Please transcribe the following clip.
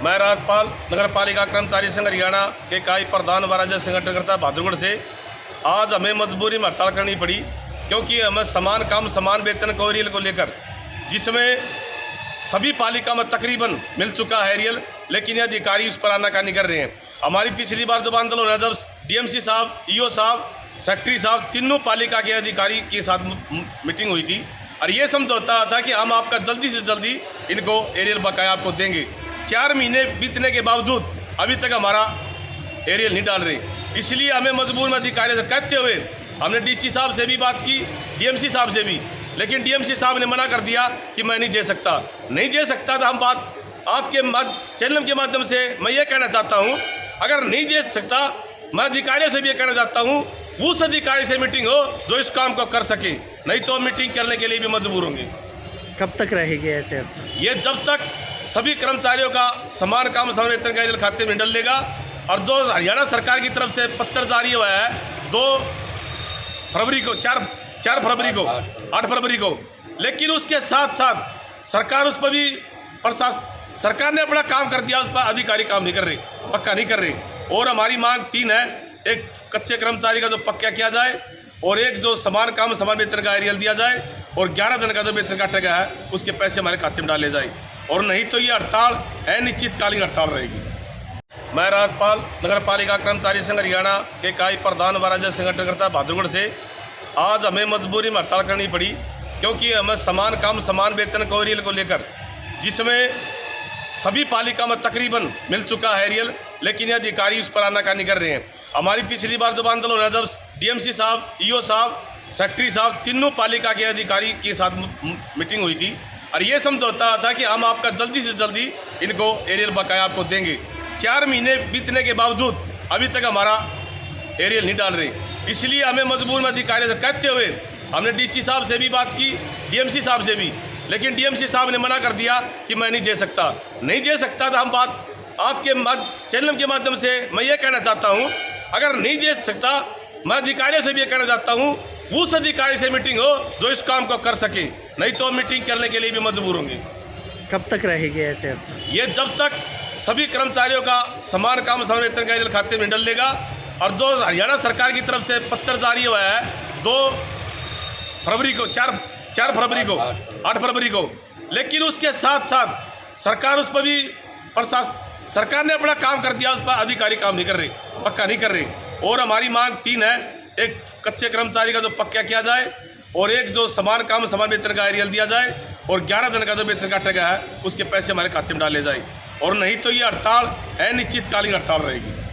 मैं राजपाल नगर पालिका कर्मचारी संघ हरियाणा के इकाई प्रधान व राज्य संगठनकर्ता बहादुरगढ़ से आज हमें मजबूरी में हड़ताल करनी पड़ी, क्योंकि हमें समान काम समान वेतन को एरियल को लेकर, जिसमें सभी पालिका में तकरीबन मिल चुका है एरियल, लेकिन ये अधिकारी उस पर आनाकानी कर रहे हैं। हमारी पिछली बार जब आंदोलन हुआ, जब डीएमसी साहब, ईओ साहब, सेक्रेटरी साहब, तीनों पालिका के अधिकारी के साथ मीटिंग हुई थी और ये समझौता था कि हम आपका जल्दी से जल्दी इनको एरियल बकाया आपको देंगे। 4 महीने बीतने के बावजूद अभी तक हमारा एरियल नहीं डाल रहे, इसलिए हमें मजबूर में अधिकारियों से कहते हुए हमने डीसी साहब से भी बात की, डीएमसी साहब से भी, लेकिन डीएमसी साहब ने मना कर दिया कि मैं नहीं दे सकता। तो हम बात आपके चैनल के माध्यम से मैं ये कहना चाहता हूँ, अगर नहीं दे सकता, मैं अधिकारियों से भी ये कहना चाहता हूँ उस अधिकारी से मीटिंग हो जो इस काम को कर सके, नहीं तो मीटिंग करने के लिए भी मजबूर होंगे। कब तक रहेगी ऐसे? ये जब तक सभी कर्मचारियों का समान काम समान वेतन का एरियल खाते में डल लेगा। और जो हरियाणा सरकार की तरफ से पत्र जारी हुआ है 4 फरवरी को, लेकिन उसके साथ साथ सरकार उस पर भी सरकार ने अपना काम कर दिया, उस पर अधिकारी काम नहीं कर रहे, पक्का नहीं कर रहे। और हमारी मांग 3 है, एक कच्चे कर्मचारी का जो पक्का किया जाए, और एक जो समान काम समान वेतन का एरियल दिया जाए, और 11 दिन का जो वेतन काटा गया है उसके पैसे हमारे खाते में डाले जाए, और नहीं तो ये हड़ताल अनिश्चितकालीन हड़ताल रहेगी। मैं राजपाल नगर पालिका कर्मचारी संघ हरियाणा के इकाई प्रधान व राज्य संगठनकर्ता बहादुरगढ़ से आज हमें मजबूरी में हड़ताल करनी पड़ी, क्योंकि हमें समान काम समान वेतन को एरियल को लेकर, जिसमें सभी पालिका में तकरीबन मिल चुका है एरियल, लेकिन ये अधिकारी उस पर आनाकानी कर रहे हैं। हमारी पिछली बार जब आंदोलन हुआ, जब डीएमसी साहब, ईओ साहब, सेक्रेटरी साहब, तीनों पालिका के अधिकारी के साथ मीटिंग हुई थी और ये समझौता था कि हम आपका जल्दी से जल्दी इनको एरियल बकाया आपको देंगे। 4 महीने बीतने के बावजूद अभी तक हमारा एरियल नहीं डाल रहे, इसलिए हमें मजबूर में अधिकारियों से कहते हुए हमने डीसी साहब से भी बात की, डीएमसी साहब से भी, लेकिन डीएमसी साहब ने मना कर दिया कि मैं नहीं दे सकता। तो हम बात आपके चैनल के माध्यम से मैं ये कहना चाहता हूँ, अगर नहीं दे सकता, मैं अधिकारियों से भी ये कहना चाहता हूँ उस अधिकारी से मीटिंग हो जो इस काम को कर सके, नहीं तो मीटिंग करने के लिए भी मजबूर होंगे। कब तक रहेगी ऐसे? ये जब तक सभी कर्मचारियों का समान काम समान वेतन का एरियल खाते में डल लेगा। और जो हरियाणा सरकार की तरफ से पत्र जारी हुआ है 4 फरवरी को, लेकिन उसके साथ साथ सरकार उस पर भी सरकार ने अपना काम कर दिया, उस पर अधिकारी काम नहीं कर रहे, पक्का नहीं कर रहे। और हमारी मांग 3 है, एक कच्चे कर्मचारी का जो पक्का किया जाए, और एक जो समान काम समान वेतन का एरियल दिया जाए, और 11 दिन का जो वेतन काटा गया है उसके पैसे हमारे खाते में डाले जाए, और नहीं तो ये हड़ताल अनिश्चितकालीन हड़ताल रहेगी।